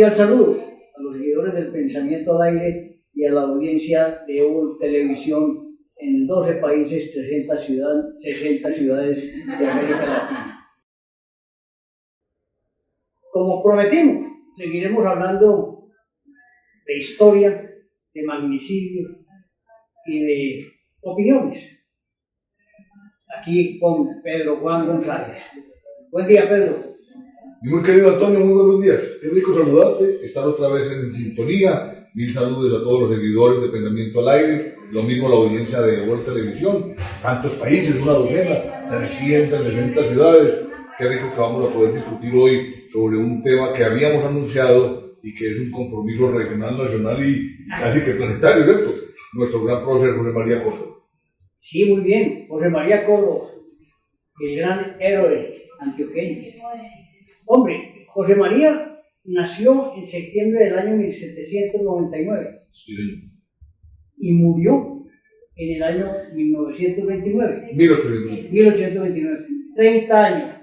cordial saludo a los seguidores del Pensamiento al Aire y a la audiencia de Evo Televisión en 12 países, 60 ciudades de América Latina. Como prometimos, seguiremos hablando de historia, de magnicidio y de opiniones. Aquí con Pedro Juan González. Buen día, Pedro. Muy querido Antonio, muy buenos días. Es rico saludarte, estar otra vez en sintonía. Mil saludos a todos los seguidores de Pensamiento al Aire, lo mismo a la audiencia de Evo Televisión. Tantos países, una docena, 360 ciudades. Qué rico que vamos a poder discutir hoy sobre un tema que habíamos anunciado y que es un compromiso regional, nacional y casi que planetario, ¿cierto? Nuestro gran prócer José María Córdoba. Sí, muy bien. José María Córdoba, el gran héroe antioqueño. Hombre, José María nació en septiembre del año 1799. Sí, señor. Y murió en el año 1929. 1829. 30 años.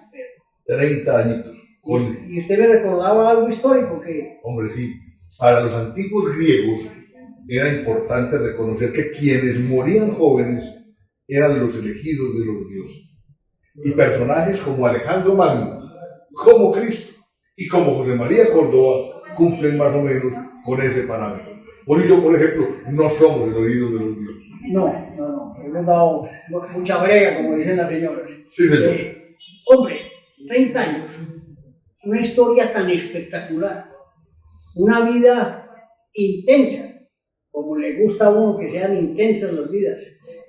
30 añitos. Y usted me recordaba algo histórico que... Hombre, sí. Para los antiguos griegos era importante reconocer que quienes morían jóvenes eran los elegidos de los dioses. Y personajes como Alejandro Magno, como Cristo y como José María Córdoba cumplen más o menos con ese parámetro. Vos y yo, por ejemplo, no somos el elegido de los dioses. No. Hemos dado mucha brega, como dicen las señoras. Sí, señor. Hombre, 30 años. Una historia tan espectacular. Una vida intensa. Como le gusta a uno que sean intensas las vidas.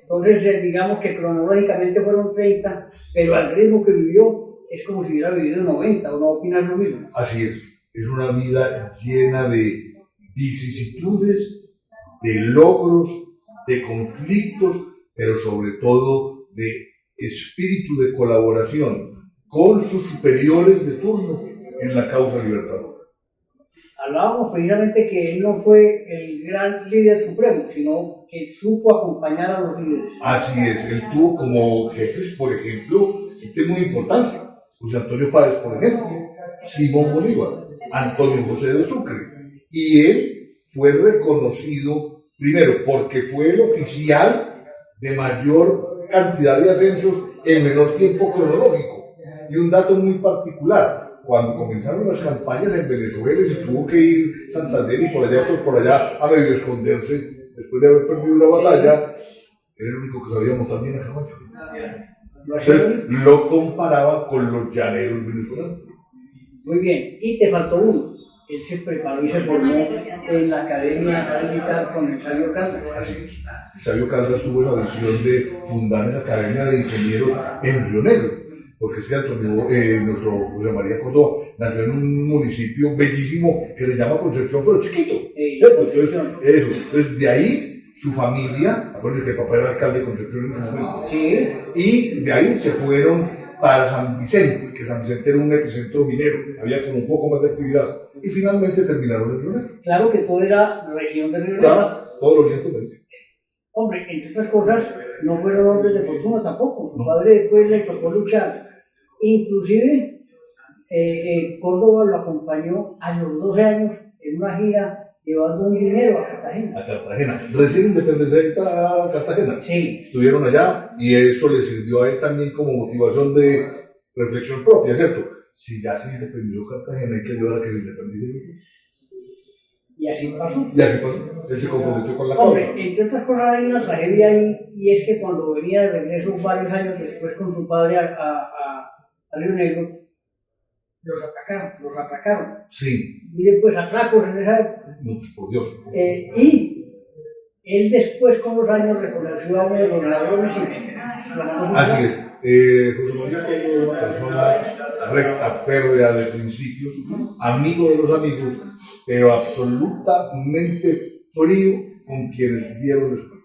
Entonces, digamos que cronológicamente fueron 30, pero al ritmo que vivió es como si hubiera vivido 90, ¿o no opinas lo mismo? Así es una vida llena de vicisitudes, de logros, de conflictos, pero sobre todo de espíritu de colaboración con sus superiores de turno en la causa libertadora. Hablábamos precisamente que él no fue el gran líder supremo, sino que supo acompañar a los líderes. Así es, él tuvo como jefes, por ejemplo, gente muy importante, José Antonio Páez, por ejemplo, Simón Bolívar, Antonio José de Sucre, y él fue reconocido primero porque fue el oficial de mayor cantidad de ascensos en menor tiempo cronológico. Y un dato muy particular: cuando comenzaron las campañas en Venezuela y se tuvo que ir Santander y por allá, por allá, a medio esconderse, después de haber perdido una batalla, era el único que sabía montar bien a caballo. Entonces, lo comparaba con los llaneros venezolanos. Muy bien, y te faltó uno. Él se preparó y se formó en la Academia Militar con el Sabio Caldas. Así es. El Sabio Caldas tuvo esa visión de fundar esa Academia de Ingenieros en Río Negro. Porque es que nuestro José María Córdoba nació en un municipio bellísimo que se llama Concepción, pero chiquito. Entonces, de ahí su familia, acuérdense que el papá era alcalde de Concepción en su momento, sí. Y de ahí se fueron para San Vicente, que San Vicente era un epicentro minero, había como un poco más de actividad, y finalmente terminaron en Río Negro. Claro que todo era región de Río Negro. Claro, todo el oriente medio. Hombre, entre otras cosas, no fueron hombres de fortuna tampoco. Su padre después le tocó luchar. Inclusive, Córdoba lo acompañó a los 12 años en una gira llevando un dinero a Cartagena. A Cartagena. Recién independencia a Cartagena. Sí. Estuvieron allá y eso le sirvió a él también como motivación de reflexión propia, ¿cierto? Si ya se independizó Cartagena, hay que ayudar a que se independice. Y así pasó. Él se comprometió con la causa. Hombre, entre otras cosas hay una tragedia ahí, y es que cuando venía de regreso varios años después con su padre a Río Negro, los atracaron. Sí. Mire, pues atracos en esa época. No, pues por Dios. Y él después con los años reconoció a uno de los ladrones y... Así es. José María Córdoba es una persona recta, férrea de principios, amigo de los amigos, pero absolutamente frío con quienes dieron respeto,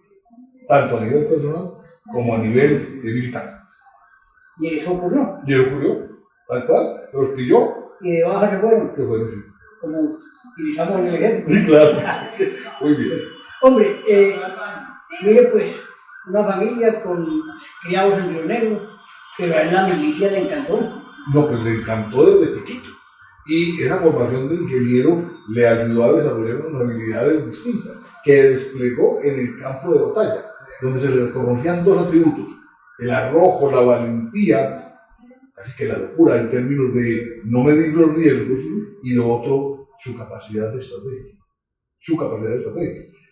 tanto a nivel personal como a nivel militar. Y eso ocurrió. Y eso ocurrió, tal cual, los pilló. Y de baja se fueron. Que fueron, sí. Como utilizamos en el ejército. Sí, claro. Muy bien. Hombre, mire pues, una familia con criados en Río Negro, pero a él la milicia le encantó. No, pues le encantó desde chiquito. Y esa formación de ingeniero le ayudó a desarrollar unas habilidades distintas que desplegó en el campo de batalla, donde se le reconocían dos atributos: el arrojo, la valentía, así que la locura en términos de no medir los riesgos, y lo otro, su capacidad de estrategia.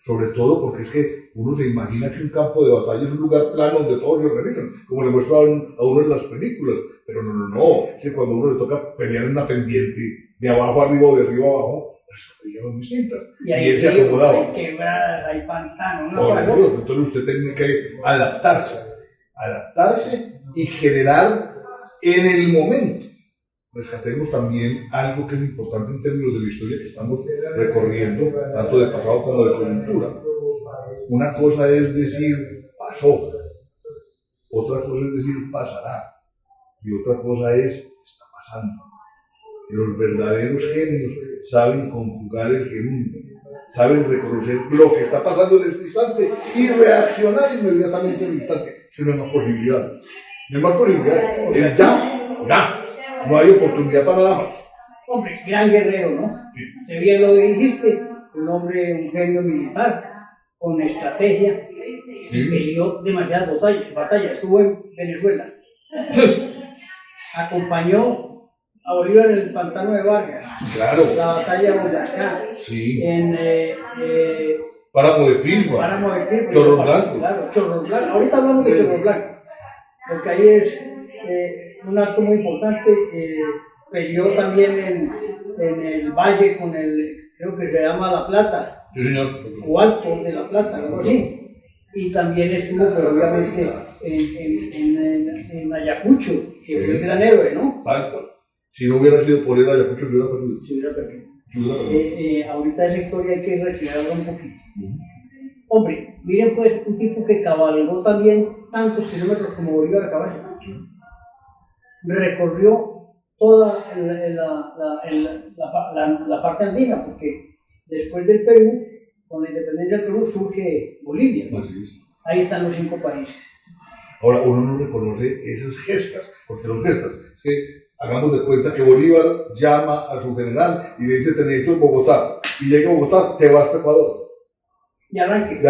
Sobre todo porque es que uno se imagina que un campo de batalla es un lugar plano donde todos se organizan, como le muestran a uno en las películas, pero no, es que cuando a uno le toca pelear en una pendiente, de abajo arriba o de arriba abajo, las estrategias son distintas, y él se acomodaba. Hay quebradas, hay pantanos, ¿no? Por Dios, entonces usted tiene que adaptarse y generar en el momento. Rescatemos también algo que es importante en términos de la historia que estamos recorriendo, tanto de pasado como de coyuntura. Una cosa es decir, pasó, otra cosa es decir, pasará, y otra cosa es, está pasando. Los verdaderos genios saben conjugar el gerundio, saben reconocer lo que está pasando en este instante y reaccionar inmediatamente en el instante, si no hay más posibilidades. No hay más posibilidades, es ya. No hay oportunidad para nada más. Hombre, gran guerrero, ¿no? Sí. De bien lo dijiste, un hombre, un genio militar, con estrategia, Sí. peleó demasiadas batallas, estuvo en Venezuela, acompañó a Bolívar en el pantano de Vargas, Claro. la batalla de Boyacá, Sí. en Páramo de Pisma. Páramo de Pisma, Chorro Blanco. Claro, Chorro Blanco. Ahorita hablamos de Chorro Blanco, porque ahí es un acto muy importante. Peleó también en el valle con creo que se llama La Plata, Sí, señor. o Alto de La Plata, algo así. Y también estuvo, pero obviamente, en Ayacucho, que fue el gran héroe, ¿no? Tal cual. Si no hubiera sido por él, Ayacucho se hubiera perdido. Se hubiera perdido. Ahorita esa historia hay que retirarla un poquito. Hombre, miren pues, un tipo que cabalgó también tantos kilómetros como Bolívar a caballo. Recorrió toda la parte andina, porque después del Perú, con la independencia del Perú, surge Bolivia, ¿no? Así es. Ahí están los 5 países. Ahora, uno no reconoce esas gestas, porque son gestas. Es que hagamos de cuenta que Bolívar llama a su general y le dice: te necesito en Bogotá. Y llega a Bogotá, te vas a Ecuador. Y arranque. Y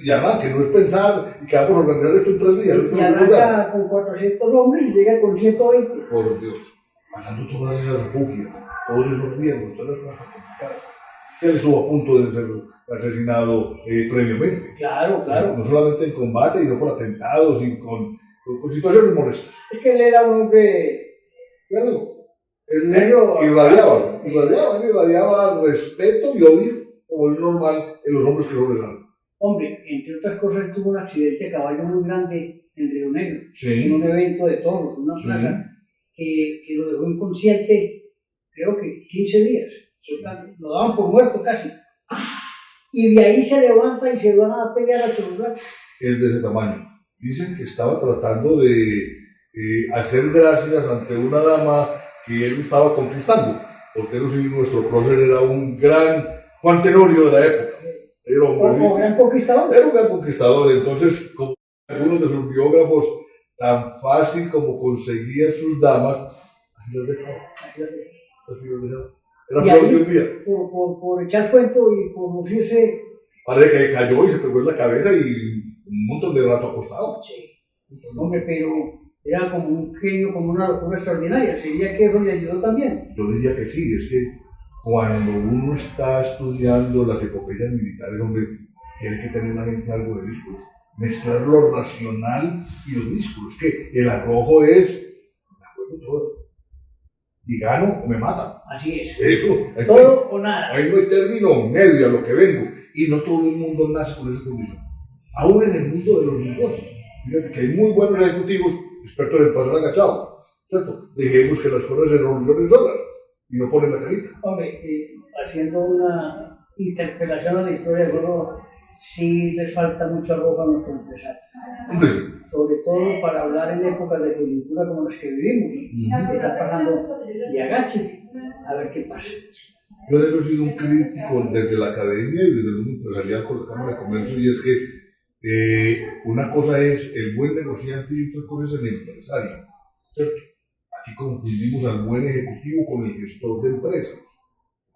arranque, no es pensar y que vamos a organizar esto en 3 días. Y arranca con 400 hombres y llega con 120. Por Dios, pasando todas esas refugias, todos esos riesgos, todas las cosas tan complicadas. Él estuvo a punto de ser asesinado previamente. Claro. No solamente en combate, sino por atentados y con situaciones molestas. Es que él era un hombre. Claro. Él irradiaba respeto y odio, como es normal en los hombres que sobresalen. Hombre, entre otras cosas, tuvo un accidente de caballo muy grande en Río Negro, Sí. en un evento de toros, una Sí. plaza, que lo dejó inconsciente, creo que 15 días. Lo daban por muerto casi. Y de ahí se levanta y se va a pelear a Chorro Blanco. Es de ese tamaño. Dicen que estaba tratando de hacer gracias ante una dama que él estaba conquistando, porque nuestro prócer era un gran Juan Tenorio de la época. Era un gran conquistador. Era un gran conquistador. Entonces, como algunos de sus biógrafos, tan fácil como conseguía sus damas, así las dejaba. Era flor de un día. Por echar cuento y por lucirse. Parece que cayó y se pegó en la cabeza y un montón de rato acostado. Sí. Hombre, pero era como un genio, como una locura extraordinaria. ¿Sería que eso le ayudó también? Yo diría que sí, es que cuando uno está estudiando las epopeyas militares, hombre, tiene que tener la gente algo de discurso. Mezclar lo racional y los discursos. Que el arrojo es, la juego toda. Y gano o me matan. Así es. Eso. Todo o nada. Ahí no hay término medio a lo que vengo. Y no todo el mundo nace con esa condición. Aún en el mundo de los negocios. Fíjate que hay muy buenos ejecutivos, expertos en pasar agachados. ¿Cierto? Dejemos que las cosas se revolucionen solas y no ponen la carita. Hombre, haciendo una interpelación a la historia del oro, sí les falta mucho arrojo a nuestros empresarios. Hombre, sí. Sobre todo para hablar en épocas de coyuntura como las que vivimos. Está pasando de agache, a ver qué pasa. Yo en eso he sido un crítico desde la academia y desde el mundo empresarial con la Cámara de Comercio, y es que una cosa es el buen negociante y otra cosa es el empresario, ¿cierto? aquí confundimos al buen ejecutivo con el gestor de empresas.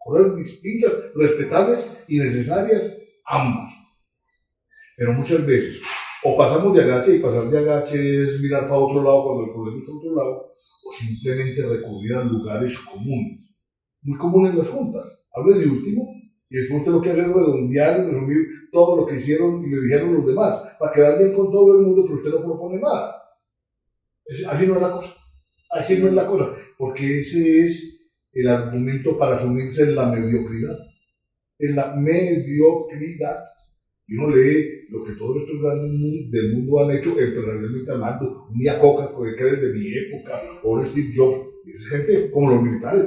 Cosas distintas, respetables y necesarias ambas. Pero muchas veces, o pasamos de agache, y pasar de agache es mirar para otro lado cuando el problema está a otro lado, o simplemente recurrir a lugares comunes. Muy comunes en las juntas. Hable de último, y después usted lo que hace es redondear y resumir todo lo que hicieron y le dijeron los demás, para quedar bien con todo el mundo, pero usted no propone nada. Así no es la cosa. Así no es la cosa. Porque ese es el argumento para sumirse en la mediocridad. En la mediocridad. Y uno lee lo que todos estos grandes del mundo han hecho, empresarialmente hablando, un Coca, que es de mi época, o un Steve Jobs, y es gente como los militares,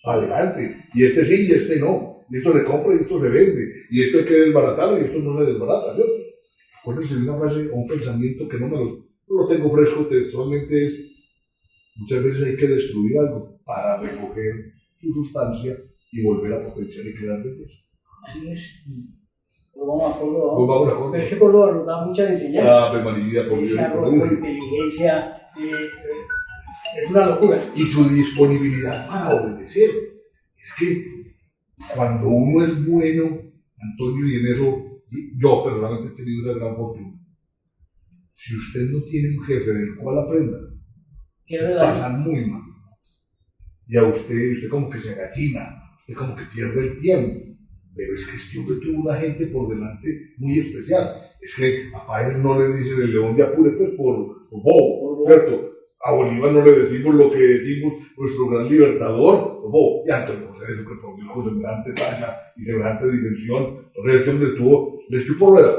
adelante, y este sí y este no, y esto se compra y esto se vende, y esto hay que desbaratarlo y esto no se desbarata, ¿cierto? Acuérdense de una frase o un pensamiento que no lo tengo fresco textualmente, es: muchas veces hay que destruir algo para recoger su sustancia y volver a potenciar y crear belleza. Así es. Pues vamos a Córdoba. Pues vamos a Córdoba. Pero es que Córdoba nos da mucha enseñanza. Ave María, por Dios. Esa inteligencia es una locura. Y su disponibilidad para obedecer. Es que cuando uno es bueno, Antonio, y en eso yo personalmente he tenido esa gran fortuna, si usted no tiene un jefe del cual aprenda, pasa muy mal. Y a usted como que se agachina, usted como que pierde el tiempo. Pero es que este hombre tuvo una gente por delante muy especial. Es que a Páez no le dicen el león de Apure, pues por bobo, ¿cierto? A Bolívar no le decimos lo que decimos nuestro gran libertador, bobo. Y Antonio José de Sucre, por Dios, con semejante talla y semejante dimensión. Entonces este hombre les chupó rueda.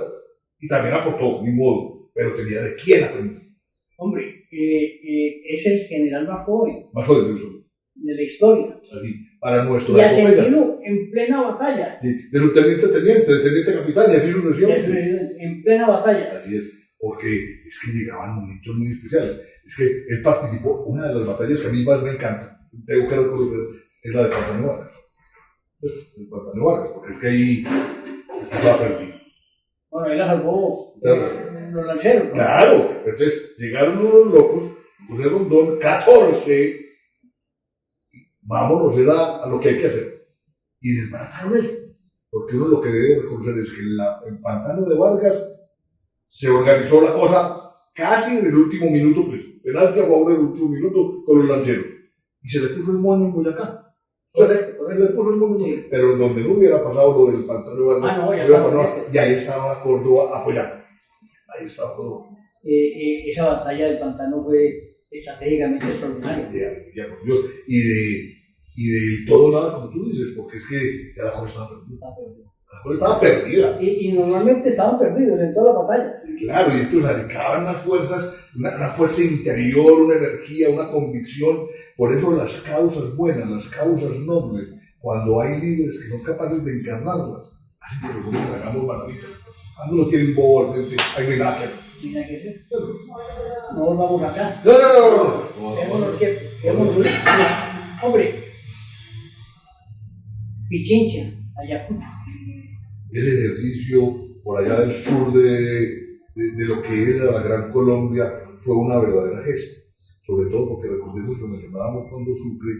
Y también aportó, ni modo, pero tenía de quién aprender. Hombre, es el general más joven. Más joven de la historia. Así, para nuestro y ascendido en plena batalla. Sí, de su teniente de teniente capitán, y así sucesivamente. En plena batalla. Así es, porque es que llegaban momentos muy especiales. Es que él participó, una de las batallas que a mí más me encanta, tengo que reconocer, es la de Pantano Vargas. El Pantano Vargas, porque es que ahí estaba perdido. Bueno, ahí la salvó los lanceros. Claro, entonces llegaron unos locos, José Rondón, 14. Vámonos a lo que hay que hacer. Y desbarataron eso. Porque uno lo que debe reconocer es que en el pantano de Vargas se organizó la cosa casi en el último minuto, pues, penalti a favor del último minuto con los lanceros. Y se le puso el moño en Boyacá. Correcto. Le puso el moño. Sí. Pero donde no hubiera pasado lo del pantano de Vargas, y ahí estaba Córdoba apoyando. Ahí estaba Córdoba. Esa batalla del pantano fue estratégicamente extraordinaria. Y de todo nada, como tú dices, porque es que ya la cosa estaba perdida. La cosa estaba perdida. Y normalmente estaban perdidos en toda la batalla. Claro, y estos radicaban unas fuerzas, una fuerza interior, una energía, una convicción. Por eso las causas buenas, las causas nobles, cuando hay líderes que son capaces de encarnarlas, hacen que nosotros hagamos maravillas. Cuando uno tiene un bobo al frente, hay no hay nada que hacer. Sin nada que hacer. No volvamos acá. No. Quedémonos quietos. Hombre, Pichincha, Ayacucho. Ese ejercicio por allá del sur de lo que era la Gran Colombia fue una verdadera gesta. Sobre todo porque recordemos que mencionábamos cuando Sucre,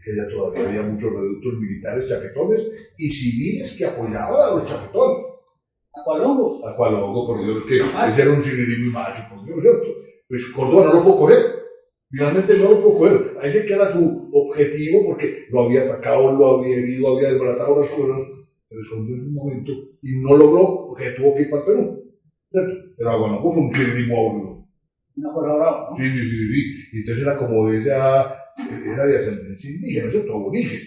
que allá todavía había muchos reductos militares chaquetones y civiles que apoyaban a los chaquetones. Acualongo, por Dios, que ese era un sirirí macho, por Dios, ¿cierto? Pues Córdoba no lo puedo coger. Finalmente no lo pudo coger. Ahí se que era su objetivo porque lo había atacado, lo había herido, había desbaratado las cosas. Se escondió en un momento y no logró porque tuvo que ir para el Perú. ¿Cierto? Pero Aguanaco fue un chirrimo aburrido. No, por ahora. ¿No? Sí. Entonces era como era de ascendencia indígena, ¿cierto? Aborigen.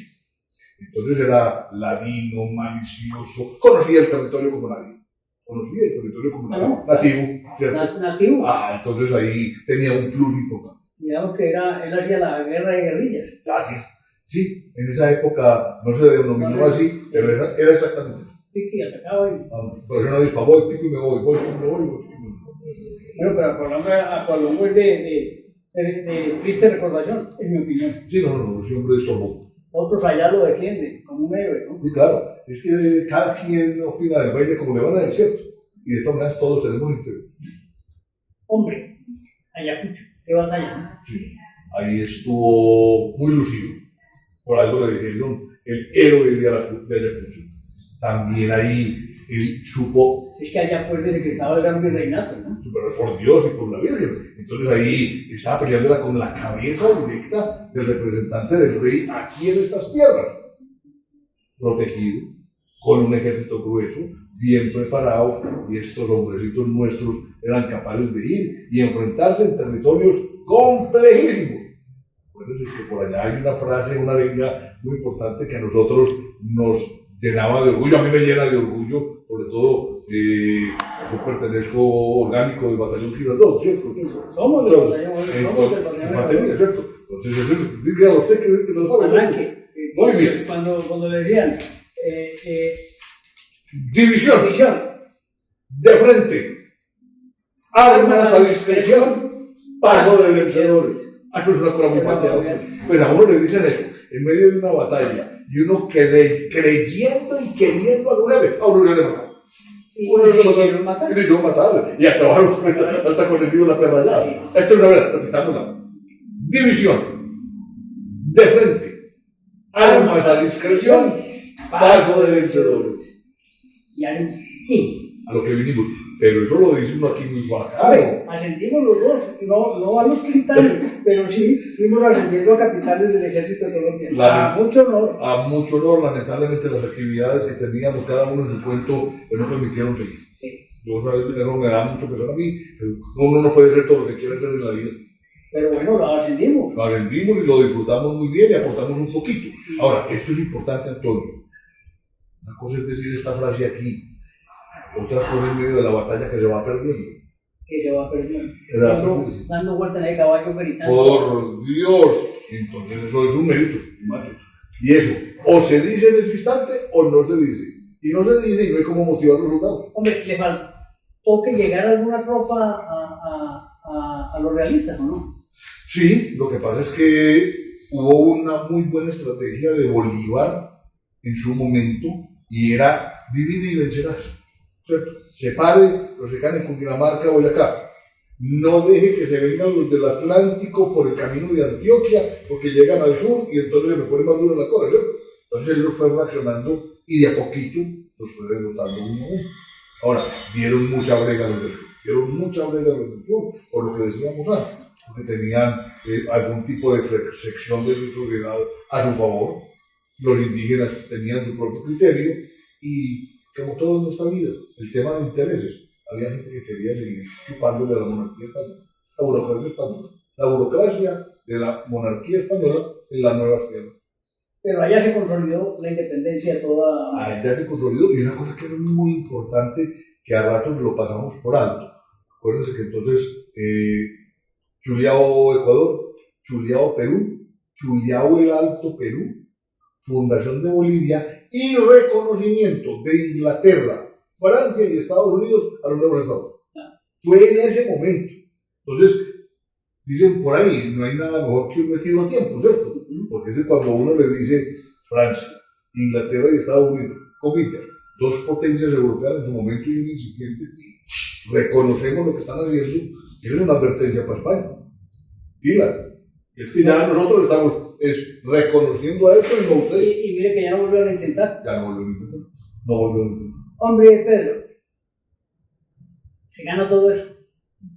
Entonces era ladino, malicioso, conocía el territorio como nadie. Nativo, ¿cierto? Nativo. Entonces ahí tenía un plus importante. Digamos que él hacía la guerra de guerrillas. Gracias. Sí, en esa época no se denominó así, pero era exactamente eso. Sí, que atacaba y... Pero yo no disparé, voy, pico y me voy. Bueno, pero Acualongo es de triste recordación, en mi opinión. Sí, no, siempre estorbó. Otros allá lo defienden como un héroe, ¿no? Sí, claro, es que cada quien opina del baile como le van a decir, ¿cierto? Y de todas maneras todos tenemos interés. Hombre, Ayacucho, qué batalla, ¿no? Sí. ahí estuvo muy lucido. Por algo le dijeron el héroe de Ayacucho. También ahí él supo. Es que allá pues desde que estaba el gran virreinato, ¿no? Pero por Dios y por la Virgen. Entonces ahí estaba peleándola con la cabeza directa del representante del rey aquí en estas tierras. Protegido, con un ejército grueso, bien preparado, y estos hombrecitos nuestros eran capaces de ir y enfrentarse en territorios complejísimos. Acuérdense que por allá hay una frase, una arenga muy importante que a nosotros nos llenaba de orgullo, a mí me llena de orgullo, sobre todo yo pertenezco orgánico del batallón Girardot, ¿cierto? Somos del batallón infantería, ¿cierto? Entonces, diga a usted que lo sabe. Arranque. Muy bien. Cuando le decían división de frente, armas a discreción, paso de vencedores. Eso es una cosa muy pateada. Pues a uno le dicen eso, en medio de una batalla, y uno creyendo y queriendo a los jefes, a uno se le mataron. Uno se le mataron. Y le hicieron matar. Y acabaron hasta con el tío de la perra allá. Esto es una verdad, repitámosla. División de frente, armas a discreción, paso de vencedores. Y a lo que vinimos. Pero eso lo dice uno aquí muy bacano. A ver, ascendimos los dos, no a los capitanes, pero sí fuimos ascendiendo a capitanes del ejército colombiano. A mucho honor. A mucho honor, lamentablemente las actividades que teníamos cada uno en su cuento pues no permitieron seguir. Sí. Eso me da mucho pesar a mí, pero uno no puede hacer todo lo que quiere hacer en la vida. Pero bueno, lo ascendimos. Lo ascendimos y lo disfrutamos muy bien y aportamos un poquito. Ahora, esto es importante, Antonio. Una cosa es decir esta frase aquí. Otra cosa en medio de la batalla que se va perdiendo. Que se va perdiendo. Dando vueltas en el caballo gritando. Por Dios. Entonces eso es un mérito, macho. Y eso, o se dice en ese instante o no se dice. Y no se dice y no hay cómo motivar a los soldados. Hombre, le faltó que llegara alguna tropa a los realistas, ¿no? Sí, lo que pasa es que hubo una muy buena estrategia de Bolívar en su momento y era divide y vencerás. ¿Cierto? Separe los que están en Cundinamarca, Boyacá. No deje que se vengan los del Atlántico por el camino de Antioquia, porque llegan al sur y entonces se me pone más duro la cosa, ¿cierto? Entonces él los fue reaccionando y de a poquito los fue derrotando uno a uno. Ahora, dieron mucha brega los del sur, por lo que decíamos antes, porque tenían algún tipo de sección de su sociedad a su favor. Los indígenas tenían su propio criterio y como todo en esta vida, el tema de intereses. Había gente que quería seguir chupándole a la monarquía española, la burocracia de la monarquía española en las nuevas tierras. Pero allá se consolidó la independencia toda. Allá se consolidó, y una cosa que es muy importante, que a ratos lo pasamos por alto. Acuérdense que entonces, Chuliao Ecuador, Chuliao Perú, Chuliao el Alto Perú, fundación de Bolivia y reconocimiento de Inglaterra, Francia y Estados Unidos a los nuevos estados. Fue en ese momento. Entonces, dicen por ahí, no hay nada mejor que un metido a tiempo, ¿cierto? Porque es cuando uno le dice Francia, Inglaterra y Estados Unidos, comillas, dos potencias europeas en su momento y un incipiente, reconocemos lo que están haciendo, y es una advertencia para España. Pilas. Es que ya nosotros estamos reconociendo a esto y no usted. Y mire que ya no volvieron a intentar. No volvieron a intentar. Hombre, Pedro, se gana todo eso,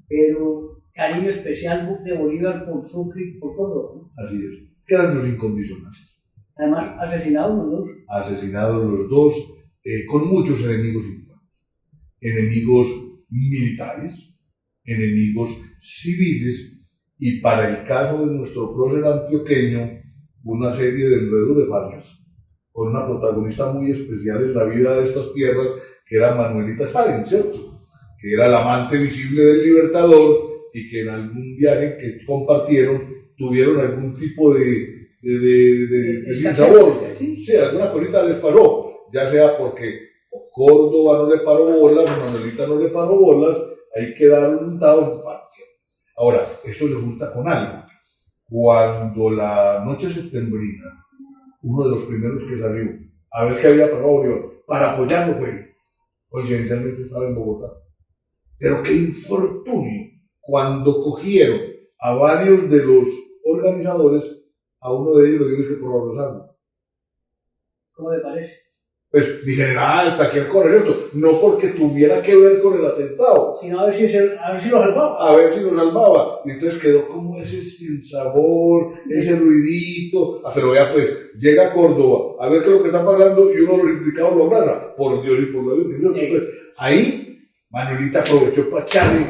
pero cariño especial de Bolívar por Sucre y por Córdoba, ¿no? Así es, que eran sus incondicionales. Además, asesinados los dos, con muchos enemigos internos, enemigos militares, enemigos civiles, y para el caso de nuestro prócer antioqueño, una serie de enredos de fallas, con una protagonista muy especial en la vida de estas tierras, que era Manuelita Sáenz, ¿cierto? Que era la amante visible del Libertador, y que en algún viaje que compartieron, tuvieron algún tipo de sinsabor. Sí, alguna cosita les pasó, ya sea porque Córdoba no le paró bolas, Manuelita no le paró bolas, ahí quedaron untados en parte. Ahora, esto se junta con algo. Cuando la noche septembrina, uno de los primeros que salió a ver qué había pasado Bolívar, para apoyarlo fue, coincidencialmente estaba en Bogotá. Pero qué infortunio, cuando cogieron a varios de los organizadores, a uno de ellos le dio que por Rosano. ¿Cómo le parece? Pues mi general, cualquier cosa, ¿cierto? No porque tuviera que ver con el atentado, Sino a ver si lo salvaba. a ver si lo salvaba. Y entonces quedó como ese sinsabor, ese ruidito. Pero vea, pues, llega a Córdoba a ver qué es lo que está pasando y uno de los implicados lo abraza. Por Dios y por la Dios. Sí. Entonces, ahí, Manuelita aprovechó para echarle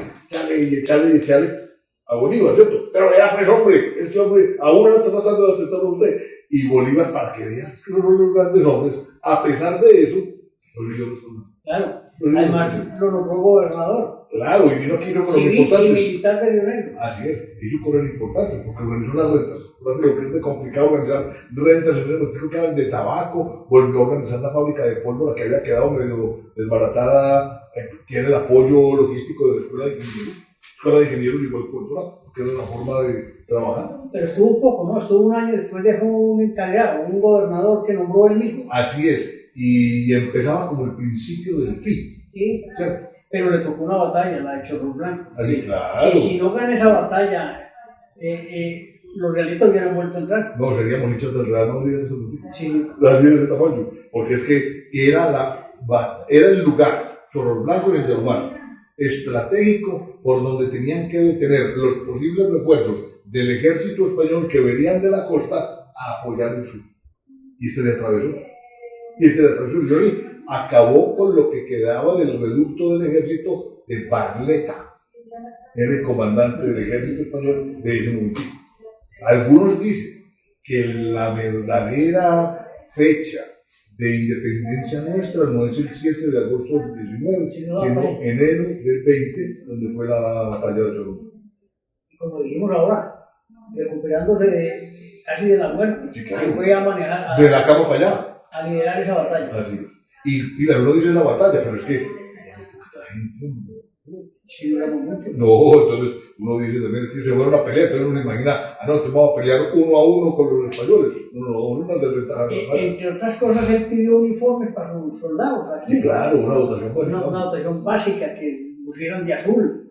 a Bolívar, ¿cierto? Pero vea, pues, hombre, este hombre aún está tratando de atentar a usted. Y Bolívar, para que vean que no son los grandes hombres, a pesar de eso, lo siguió respondiendo. Claro. Además, lo nombró gobernador. Claro, y vino aquí hizo cosas Civil y importantes. militar de Río Negro. Así es, hizo cosas importantes, porque organizó las rentas. Lo que es de complicado organizar rentas, en ese momento que eran de tabaco, volvió a organizar la fábrica de pólvora que había quedado medio desbaratada, tiene el apoyo logístico de la Escuela de Ingenieros. Escuela de Ingenieros igual pólvora, porque era una forma de trabajar. Pero estuvo un poco, ¿no? Estuvo un año, después dejó un encargado, un gobernador que nombró él mismo. Así es, y empezaba como el principio del fin. Sí, ¿Cierto? pero le tocó una batalla, la de Chorro Blanco. Así, claro. Y si no gana esa batalla, los realistas hubieran vuelto a entrar. No, seríamos hinchas del Real Madrid en ese momento. Sí. Las de ese tamaño, porque es que era el lugar, Chorros Blancos y el Yaumar, estratégico por donde tenían que detener los posibles refuerzos del ejército español que venían de la costa a apoyar el sur. Y este le atravesó. Y ahí acabó con lo que quedaba del reducto del ejército de Barletta. Era el comandante del ejército español de ese momento. Algunos dicen que la verdadera fecha de independencia nuestra no es el 7 de agosto del 19, sino enero del 20, donde fue la batalla de Chorro. Como dijimos ahora, recuperándose casi de la muerte, Sí, claro. se fue a manejar, De la cama para allá. a liderar esa batalla. Así es. Y Pilar, uno dice esa batalla, pero es que teníamos poquita gente. Sí, duramos mucho. No, entonces uno dice también que se fueron a pelear, entonces uno se imagina, no, te vamos a pelear uno a uno con los españoles. No, una desventaja. Entre otras cosas, él pidió uniformes para sus soldados aquí. Sí, claro, una dotación básica. Una dotación básica que pusieran de azul.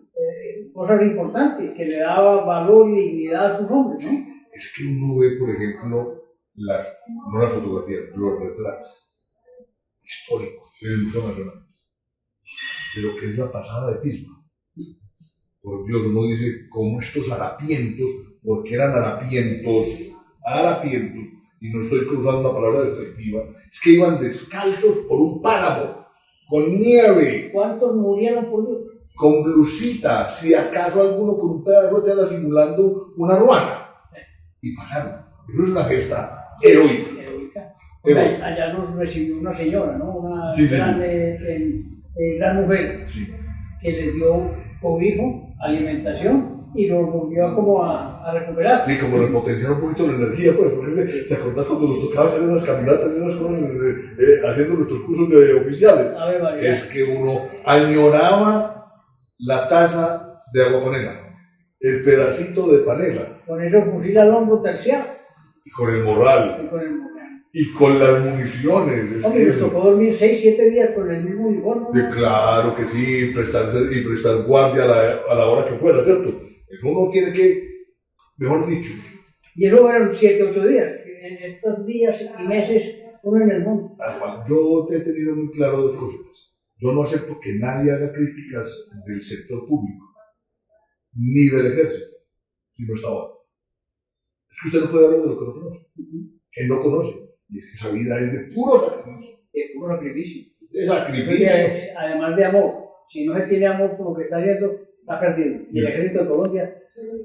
Cosas importantes que le daba valor y dignidad a sus hombres, ¿no? Es que uno ve, por ejemplo, no las fotografías, los retratos históricos en el Museo Nacional, de lo que es la pasada de Pisma. Por Dios, uno dice, como estos harapientos, porque eran harapientos, y no estoy usando una palabra despectiva, es que iban descalzos por un páramo, con nieve. ¿Cuántos murieron por Dios? Con blusita, si acaso alguno con un pedazo de tela simulando una ruana. Y pasaron. Eso es una gesta heroica. Allá nos recibió una señora, ¿no? Una gran mujer, sí, que les dio cobijo, alimentación y los volvió como a recuperar. Sí, como repotenciar un poquito la energía, pues, porque te acordás cuando nos tocaba hacer esas caminatas, esas cosas, haciendo nuestros cursos de oficiales. A ver, María. Es que uno añoraba la taza de agua panela, el pedacito de panela. Con eso fusil al hombro terciado. Y con el morral. Y con las municiones. Hombre, nos tocó dormir 6-7 días con el mismo uniforme. Claro que sí, prestar guardia a la hora que fuera, ¿cierto? Eso uno tiene que, mejor dicho. Y eso fueron 7-8 días. En estos días y meses uno en el mundo. Yo he tenido muy claro dos cositas. Yo no acepto que nadie haga críticas del sector público, ni del ejército, si no está abajo. Es que usted no puede hablar de lo que no conoce, que no conoce. Y es que esa vida es de puro sacrificio. De puro sacrificio. De sacrificio. Además de amor. Si no se tiene amor por lo que está haciendo, está perdido. Y el ejército de Colombia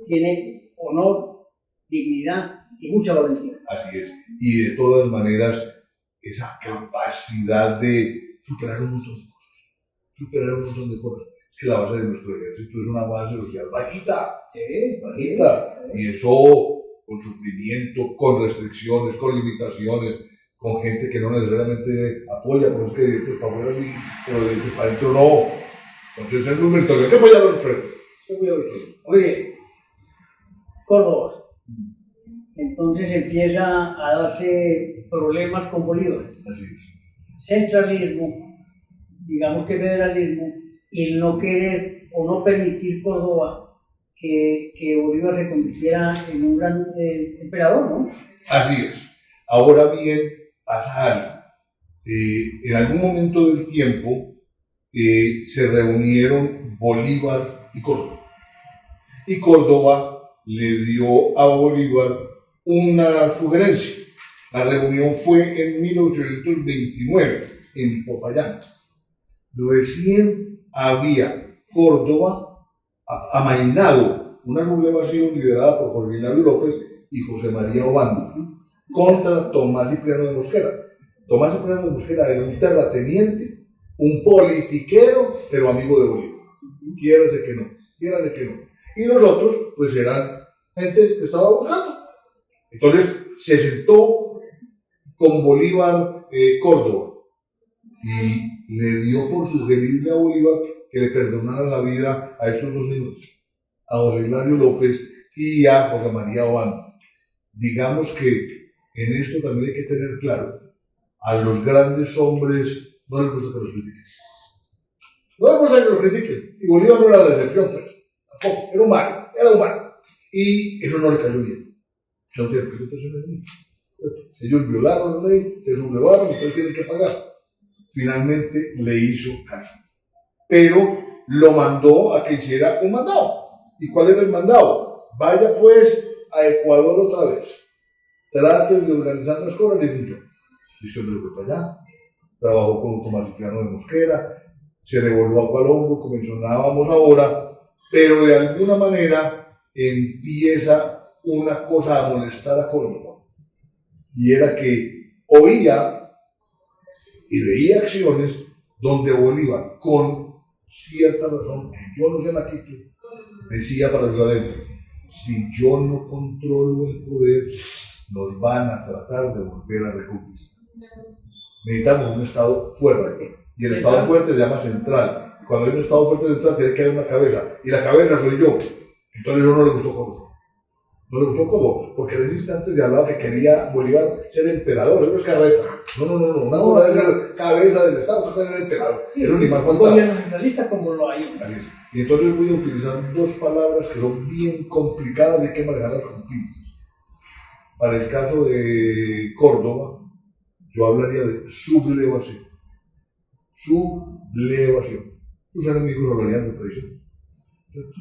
tiene honor, dignidad y mucha valentía. Así es. Y de todas maneras, esa capacidad de superar un montón de cosas. Es que la base de nuestro ejército es una base social bajita. Sí, bajita. Sí. Y eso con sufrimiento, con restricciones, con limitaciones, con gente que no necesariamente apoya, porque es que de dientes para afuera sí, pero de dientes para adentro no. Entonces es un meritorio. ¿Qué apoya a los presos? Oye, Córdoba. Entonces empieza a darse problemas con Bolívar. Así es. Centralismo, digamos que federalismo, y el no querer o no permitir Córdoba que Bolívar se convirtiera en un gran emperador, ¿no? Así es. Ahora bien, pasa algo. En algún momento del tiempo se reunieron Bolívar y Córdoba. Y Córdoba le dio a Bolívar una sugerencia. La reunión fue en 1829 en Popayán. Recién había Córdoba amainado una sublevación liderada por Jorge Hilario López y José María Obando contra Tomás Cipriano de Mosquera. Tomás Cipriano de Mosquera era un terrateniente, un politiquero, pero amigo de Bolívar. Quiérase que no, quiérase que no. Y los otros, pues eran gente que estaba buscando. Entonces se sentó con Bolívar Córdoba y le dio por sugerirle a Bolívar que le perdonara la vida a estos dos señores, a José Hilario López y a José María Obando. Digamos que en esto también hay que tener claro, a los grandes hombres no les gusta que los critiquen. No les gusta que los critiquen. Y Bolívar no era la excepción, pues. Tampoco. Era humano. Y eso no le cayó bien. No tiene que meterse en el mismo. Ellos violaron la ley, se sublevaron, entonces tienen que pagar. Finalmente le hizo caso. Pero lo mandó a que hiciera un mandado. ¿Y cuál era el mandado? Vaya pues a Ecuador otra vez. Trate de organizar las cosas y funcionó. Listo, le fue para allá. Trabajó con Tomás Cipriano de Mosquera. Se devolvió a Colombo, como mencionábamos ahora. Pero de alguna manera empieza una cosa a molestar a Córdoba. Y era que oía y veía acciones donde Bolívar, con cierta razón, que yo no sé la quito, decía para los adentros, si yo no controlo el poder, nos van a tratar de volver a reconquistar. Necesitamos un Estado fuerte. Y el Estado fuerte se llama central. Cuando hay un Estado fuerte central, tiene que haber una cabeza. Y la cabeza soy yo. Entonces eso no le gustó Córdoba. No le gustó Córdoba, porque en ese instante se hablaba que quería Bolívar ser emperador. Eso es carreta. No. Una cosa es ser cabeza del Estado, otra cosa es emperador. Sí, eso ni más faltaba. Un gobierno centralista como lo hay. Así es. Y entonces voy a utilizar dos palabras que son bien complicadas y hay que manejarlas con pinzas. Para el caso de Córdoba, yo hablaría de sublevación. Sublevación. Sus enemigos hablarían de traición.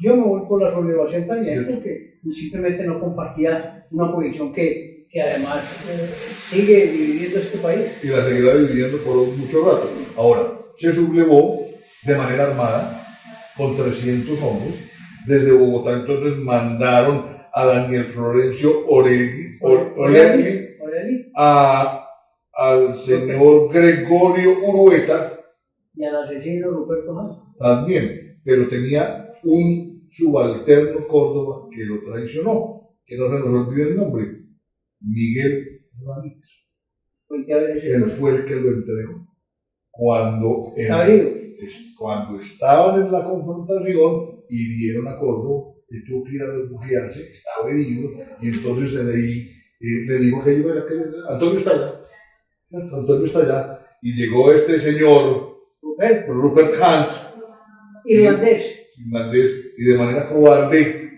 Yo me voy por la sublevación también, porque simplemente no compartía una posición que además sigue dividiendo este país. Y la seguirá dividiendo por mucho rato. Ahora, se sublevó de manera armada con 300 hombres. Desde Bogotá entonces mandaron a Daniel Florencio Orelli, al señor Gregorio Urueta. Y al asesino Ruperto Más. También, pero tenía un subalterno Córdoba que lo traicionó, que no se nos olvide el nombre, Miguel Ramírez. Él fue el que lo entregó. Cuando estaban en la confrontación y vieron a Córdoba, él tuvo que ir a refugiarse, estaba herido, y entonces le dijo que Antonio está allá, y llegó este señor, Rupert Hunt, irlandés, y de manera cobarde,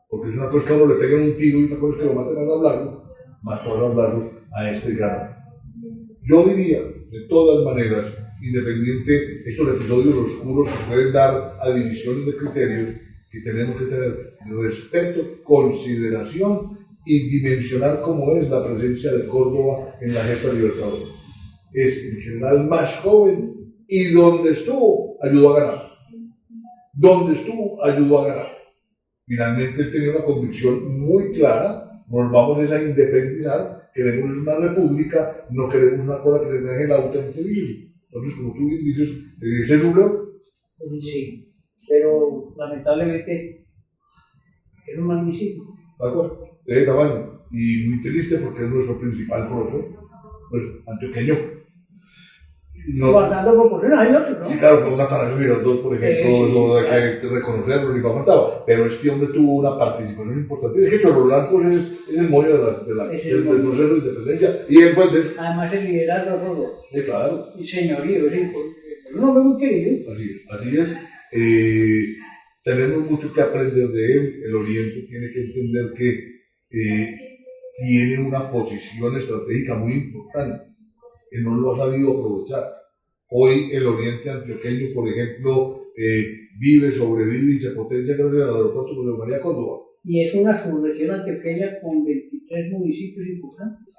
porque es una cosa que a uno le peguen un tiro y otra cosa es que lo maten a los mató a los brazos a este grano. Yo diría, de todas maneras, independiente estos episodios oscuros que pueden dar a divisiones de criterios, que tenemos que tener respeto, consideración y dimensionar cómo es la presencia de Córdoba en la gesta libertadora. Es el general más joven y donde estuvo ayudó a ganar. Finalmente él tenía una convicción muy clara, nos vamos a independizar, queremos una república, no queremos una cosa que le deje el auténtico libre. Entonces, como tú dices, ¿se sublevó? Sí, pero lamentablemente es un magnicidio. ¿De acuerdo? De tamaño. Y muy triste porque es nuestro principal profesor, pues antioqueño. No, guardando proporciones, hay otros, ¿no? Sí, claro, con un Atanasio Girardot, por ejemplo, eso hay que reconocerlo, ni más faltaba. Pero este hombre tuvo una participación importante. De hecho, Chorro Blanco es el moño del proceso de independencia, y él fue el de eso. Además, el liderazgo robo. Sí, claro. Y señorío, es un hombre muy querido. Así es. tenemos mucho que aprender de él. El Oriente tiene que entender que tiene una posición estratégica muy importante, que no lo ha sabido aprovechar. Hoy el Oriente antioqueño, por ejemplo, vive, sobrevive y se potencia gracias al aeropuerto José María Córdoba. Y es una subregión antioqueña con 23 municipios importantes,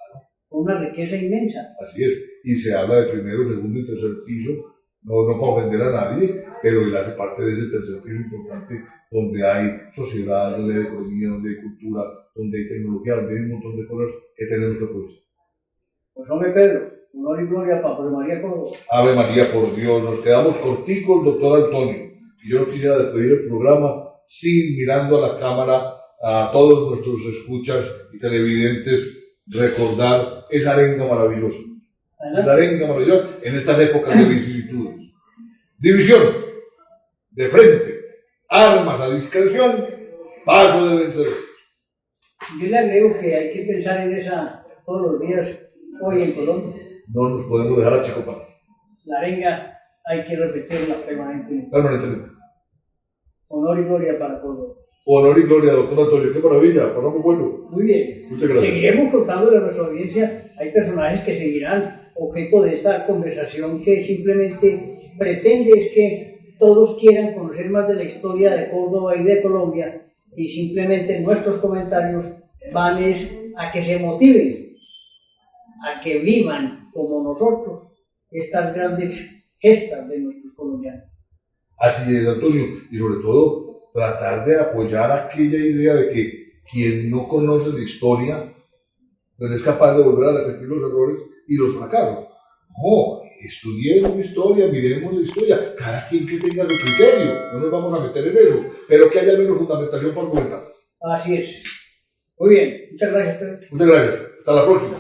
con una riqueza inmensa. Así es, y se habla de primero, segundo y tercer piso, no para ofender a nadie, pero él hace parte de ese tercer piso importante donde hay sociedad, donde hay economía, donde hay cultura, donde hay tecnología, donde hay un montón de cosas que tenemos que aprovechar. Pues hombre Pedro, honor y gloria para José María Córdoba. Ave María, por Dios, nos quedamos corticos, doctor Antonio. Y yo no quisiera despedir el programa sin mirando a la cámara a todos nuestros escuchas y televidentes recordar esa arenga maravillosa. La arenga maravillosa en estas épocas de vicisitudes. División, de frente, armas a discreción, paso de vencedor. Yo le agrego que hay que pensar en esa todos los días hoy en Colombia. No nos podemos dejar achicopar. La arenga hay que repetirla permanentemente. Permanentemente. Honor y gloria para Córdoba. Honor y gloria, doctor Antonio. Qué maravilla, muy bueno. Muy bien. Muchas gracias. Seguiremos contándole a nuestra audiencia. Hay personajes que seguirán objeto de esta conversación que simplemente pretende es que todos quieran conocer más de la historia de Córdoba y de Colombia, y simplemente nuestros comentarios van a que se motiven, a que vivan como nosotros estas grandes gestas de nuestros colombianos. Así es, Antonio, y sobre todo tratar de apoyar aquella idea de que quien no conoce la historia pues es capaz de volver a repetir los errores y los fracasos. No, estudiemos historia, miremos la historia, cada quien que tenga su criterio, no nos vamos a meter en eso, pero que haya al menos fundamentación por cuenta. Así es. Muy bien, muchas gracias, Pedro. Muchas gracias, hasta la próxima.